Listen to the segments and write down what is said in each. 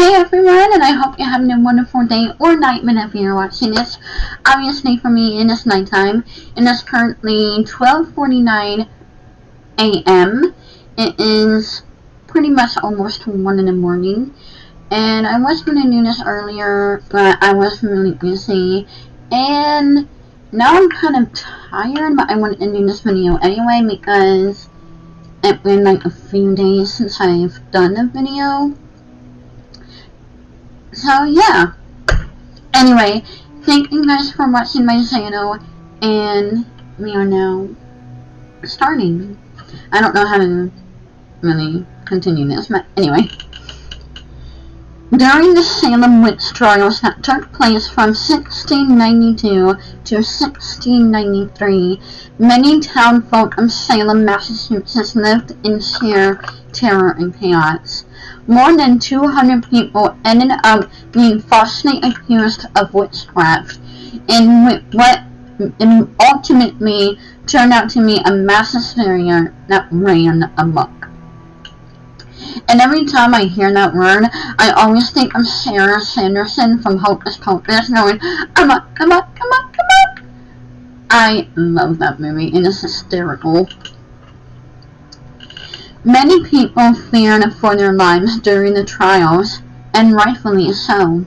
Hey everyone, and I hope you're having a wonderful day or night whenever you're watching this. Obviously for me, it is nighttime, and it's currently 12:49 a.m. It is pretty much almost 1 in the morning, and I was going to do this earlier, but I was really busy, and now I'm kind of tired, but I wanted to do this video anyway because it's been like a few days since I've done a video. So yeah, anyway, thank you guys for watching my channel, and we are now starting. I don't know how to really continue this, but anyway. During the Salem witch trials that took place from 1692 to 1693, many townfolk of Salem, Massachusetts lived in sheer terror and chaos. More than 200 people ended up being falsely accused of witchcraft, in what ultimately turned out to be a mass hysteria that ran amok. And every time I hear that word, I always think of Sarah Sanderson from Hocus Pocus going, come on, come on, come on, come on. I love that movie, and it's hysterical. Many people feared for their lives during the trials, and rightfully so.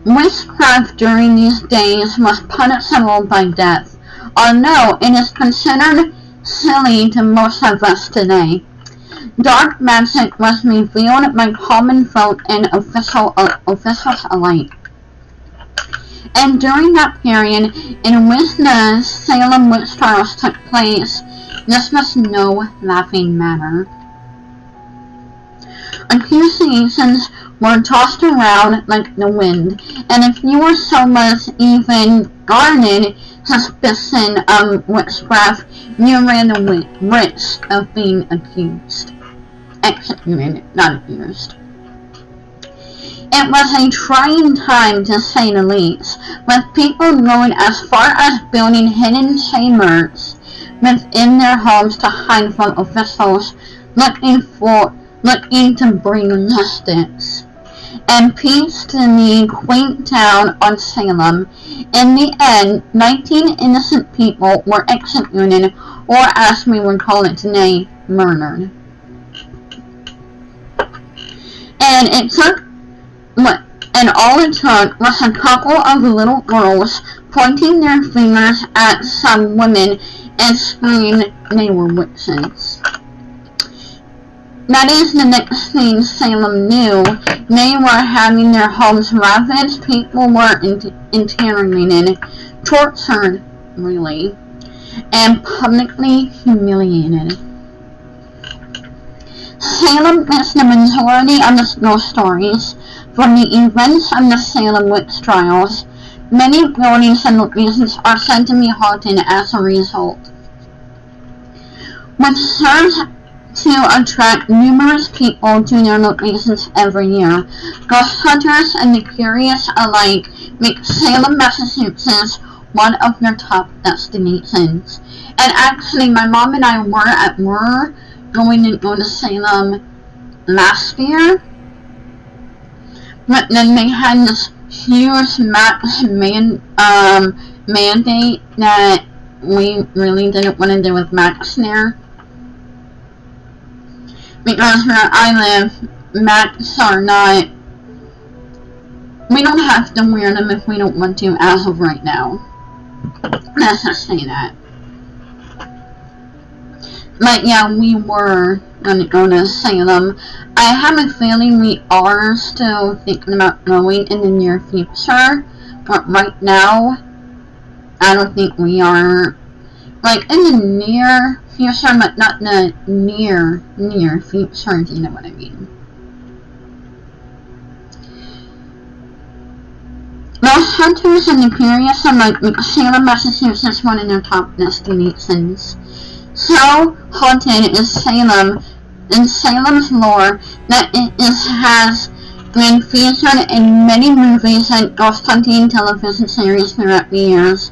Witchcraft during these days was punishable by death, although it is considered silly to most of us today. Dark magic was revealed by common folk and officials alike. And during that period in which the Salem witch trials took place, this was no laughing matter. Accusations were tossed around like the wind, and if you were so much even garnered suspicion of witchcraft, you ran the risk of being accused. Executed, not accused. It was a trying time, to say the least, with people going as far as building hidden chambers within their homes to hide from officials looking to bring justice and peace to the quaint town of Salem. In the end, 19 innocent people were executed, or as we would call it today, murdered. And all it took was a couple of little girls pointing their fingers at some women and screaming they were witches. That is the next thing Salem knew. They were having their homes ravaged, people were interrogated, tortured, really, and publicly humiliated. Salem is the majority of the ghost stories from the events of the Salem witch trials. Many buildings and locations are said to be haunted as a result, which serves to attract numerous people to their locations every year. Ghost hunters and the curious alike make Salem, Massachusetts one of their top destinations. And actually, my mom and I were going to go to Salem last year, but then they had this huge mandate that we really didn't want to do with Max there, because where I live, Max are not, we don't have to wear them if we don't want to as of right now. Let's just say that. But yeah, we were going to go to Salem. I have a feeling we are still thinking about going in the near future, but right now, I don't think we are, like, in the near future, but not the near future, if you know what I mean. Most hunters and the curious are like Salem, Massachusetts, one of their top destinations. So haunted is Salem, in Salem's lore, that it has been featured in many movies and ghost hunting television series throughout the years.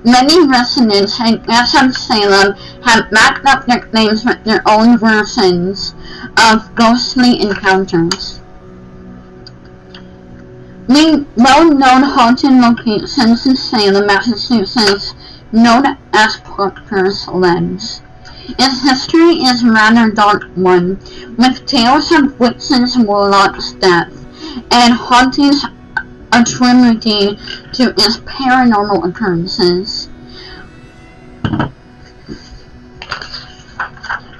Many residents and guests of Salem have backed up their claims with their own versions of ghostly encounters. well-known haunted locations in Salem, Massachusetts, known as Proctor's Lens. Its history is a rather dark one, with tales of witches, warlocks, death, and hauntings attributing to its paranormal occurrences.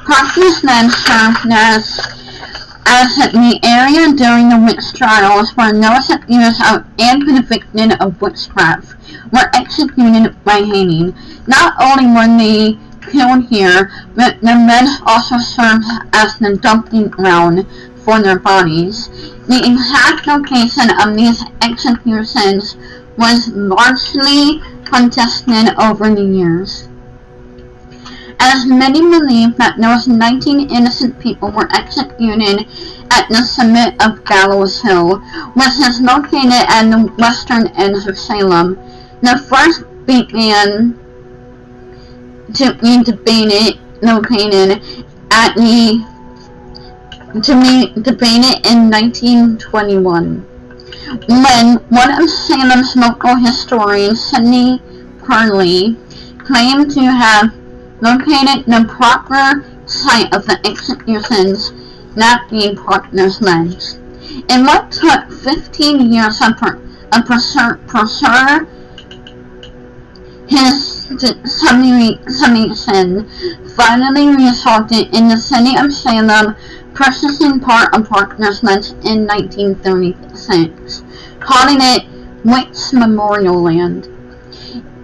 Proctor's Lens served as the area during the witch trials where those accused of and convicted of witchcraft were executed by hanging. Not only were they killed here, but the men also served as the dumping ground for their bodies. The exact location of these executions was largely contested over the years, as many believe that those 19 innocent people were executed at the summit of Gallows Hill, which is located at the western end of Salem. The first began to be debated in 1921, when one of Salem's local historians, Sidney Purley, claimed to have located the proper site of the executions, that being Proctor's Lens. In what took 15 years of Proctor his summation finally resulted in the city of Salem purchasing part of Proctor's Lens in 1936, calling it Witch Memorial Land.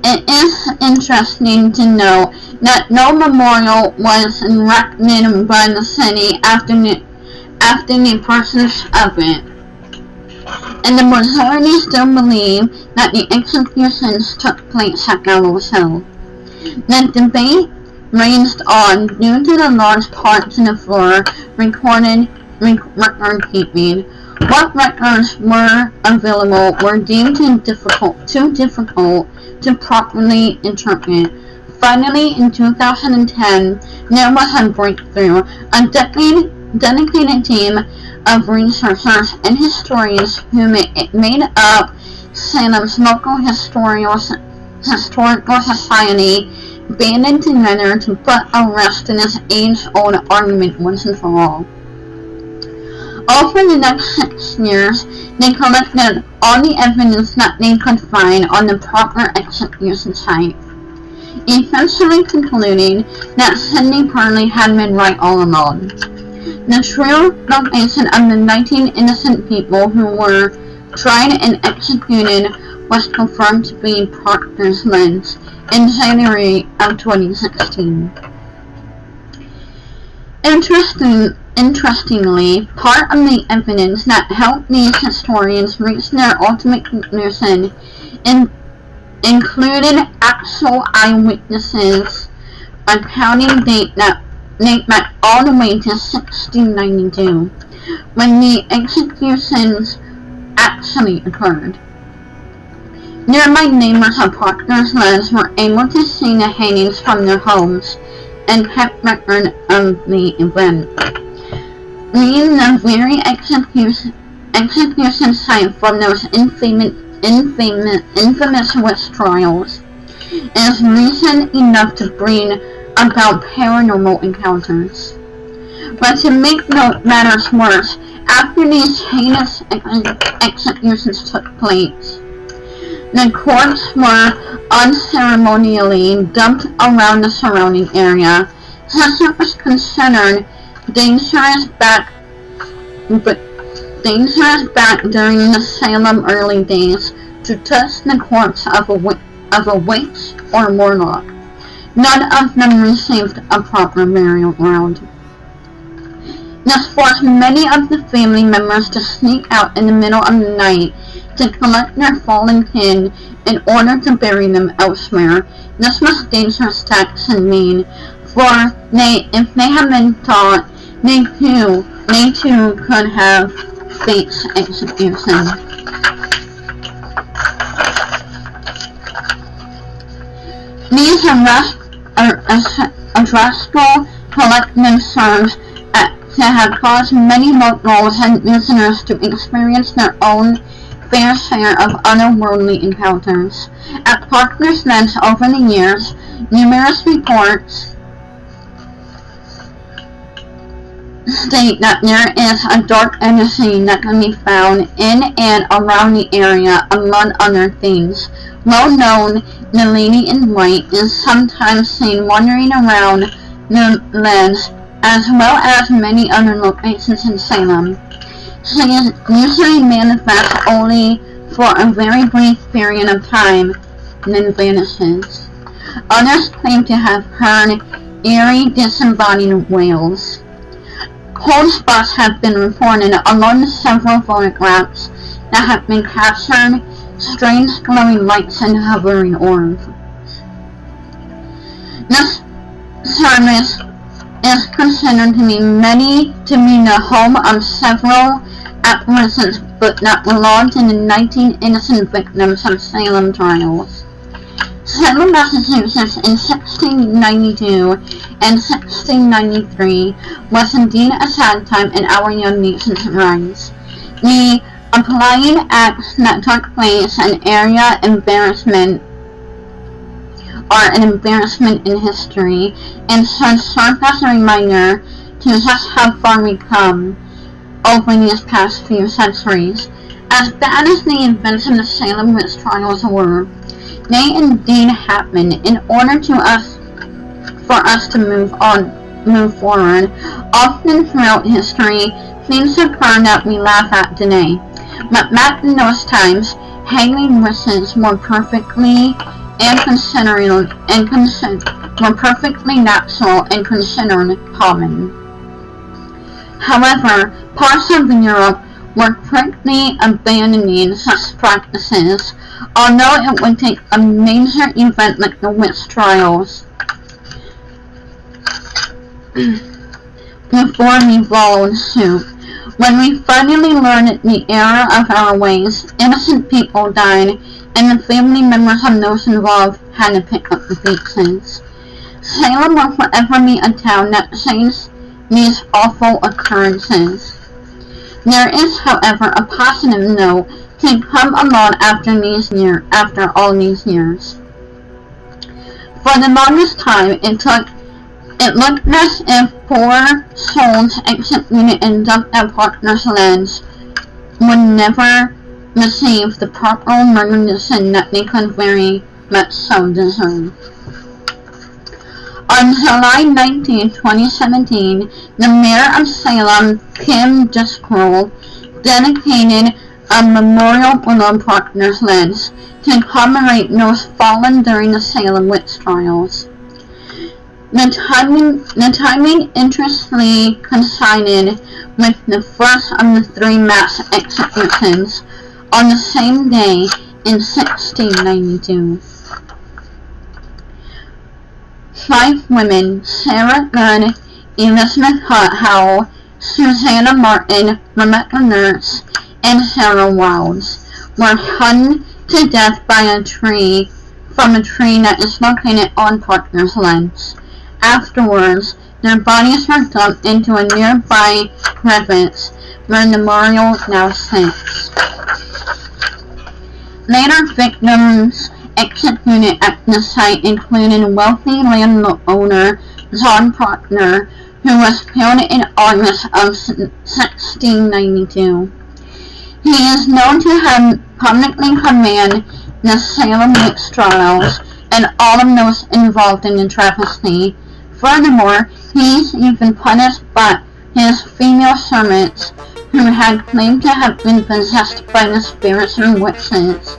It is interesting to note that no memorial was erected by the city after the purchase of it, and the majority still believe that the executions took place at Gallows Hill. The debate raged on due to the large parts in the floor recorded record keeping. What records were available were deemed too difficult to properly interpret. Finally, in 2010, there was a breakthrough. A dedicated team of researchers and historians who made up Salem's local historical society banded together to put a rest to this age-old argument once and for all. Over the next 6 years, they collected all the evidence that they could find on the Proctor execution site, eventually concluding that Sidney Purley had been right all along. The true location of the 19 innocent people who were tried and executed was confirmed to be Proctor's Lens in January of 2016. Interestingly, part of the evidence that helped these historians reach their ultimate conclusion included actual eyewitnesses accounting date that back all the way to 1692, when the executions actually occurred. Nearby neighbors of Proctor's Lens were able to see the hangings from their homes and kept record of the event, being the very execution site from those infamous witch trials is reason enough to bring about paranormal encounters. But to make matters worse, after these heinous executions took place, the corpses were unceremonially dumped around the surrounding area, since it was considered dangerous back during the Salem early days to touch the corpse of a witch or warlock. None of them received a proper burial ground. This forced many of the family members to sneak out in the middle of the night to collect their fallen kin in order to bury them elsewhere. This was dangerous tax and mean, for if they had been taught, they too could have faced execution. These arrestful collective serves to have caused many locals and visitors to experience their own fair share of otherworldly encounters. At Proctor's Nest over the years, numerous reports state that there is a dark energy that can be found in and around the area, among other things. Well known, the Lady in White is sometimes seen wandering around the lands, as well as many other locations in Salem. She is usually manifest only for a very brief period of time, then vanishes. Others claim to have heard eerie disembodied wails. Cold spots have been reported along several photographs that have been captured, strange glowing lights and hovering orbs. This service is considered to be the home of several apparitions, but that belonged to the 19 innocent victims of Salem trials. Salem, Massachusetts in 1692 and 1693 was indeed a sad time in our young nation's rise. The appalling acts that took place an embarrassment in history, and should serve as a reminder to just how far we've come over these past few centuries. As bad as the events in the Salem witch trials were, they indeed happened in order for us to move forward. Often throughout history, things occur that we laugh at today, but back in those times, hanging witches were perfectly natural and considered common. However, parts of Europe were quickly abandoning such practices, although it would take a major event like the witch trials before we followed suit. When we finally learned the error of our ways, innocent people died, and the family members of those involved had to pick up the pieces. Salem will forever be a town that saves these awful occurrences. There is, however, a positive note to come along after all these years. For the longest time, it looked as if poor souls executed and dumped at Proctor's lands would never receive the proper recognition that they could very much so deserve. On July 19, 2017, the mayor of Salem, Kim Driscoll, dedicated a memorial below Proctor's lands to commemorate those fallen during the Salem witch trials. The timing interestingly coincided with the first of the 3 mass executions on the same day in 1692. 5 women, Sarah Good, Elizabeth Howell, Susanna Martin, Rebecca Nurse, and Sarah Wilds, were hung to death from a tree that is located on Proctor's lands. Afterwards, their bodies were dumped into a nearby crevice where the memorial now sits. Later victims executed at the site included wealthy landowner John Proctor, who was killed in August of 1692. He is known to have publicly commanded the Salem witch trials and all of those involved in the travesty. Furthermore, he is even punished by his female servants, who had claimed to have been possessed by the spirits of witches,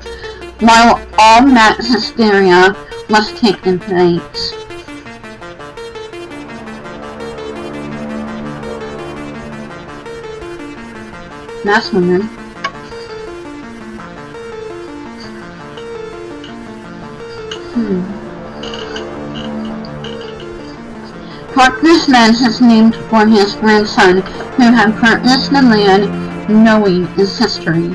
while all mass hysteria was taking place. That's weird. Proctor's land is named for his grandson, who had purchased the land, knowing its history.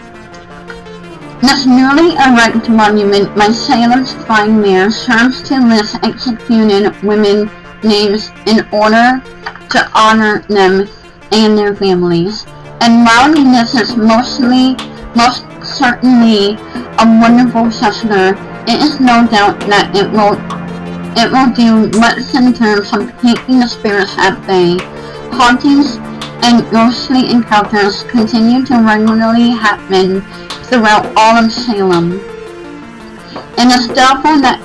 This newly erected monument by Salem's fine mayor serves to list executed women names in order to honor them and their families. And while this is most certainly a wonderful sister. It is no doubt that it will do much in terms of keeping the spirits at bay. Hauntings and ghostly encounters continue to regularly happen throughout all of Salem. And it's doubtful that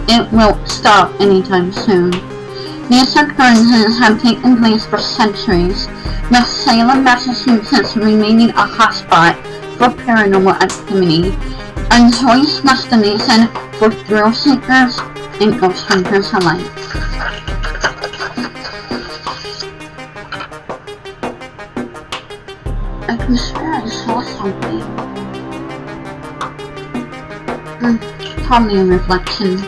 it will stop anytime soon. These occurrences have taken place for centuries, with Salem, Massachusetts remaining a hotspot for paranormal activity, a choice destination for thrill seekers and ghost hunters alike. I can swear I saw something. Probably a reflection.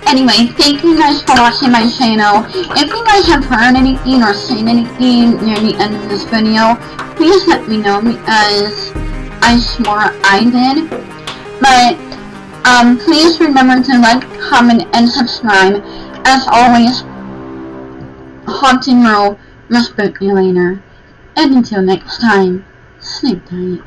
Anyway, thank you guys for watching my channel. If you guys have heard anything or seen anything near the end of this video, please let me know, because I swore I did. But please remember to like, comment, and subscribe. As always, Haunting Row will spook you later. And until next time, sleep tight.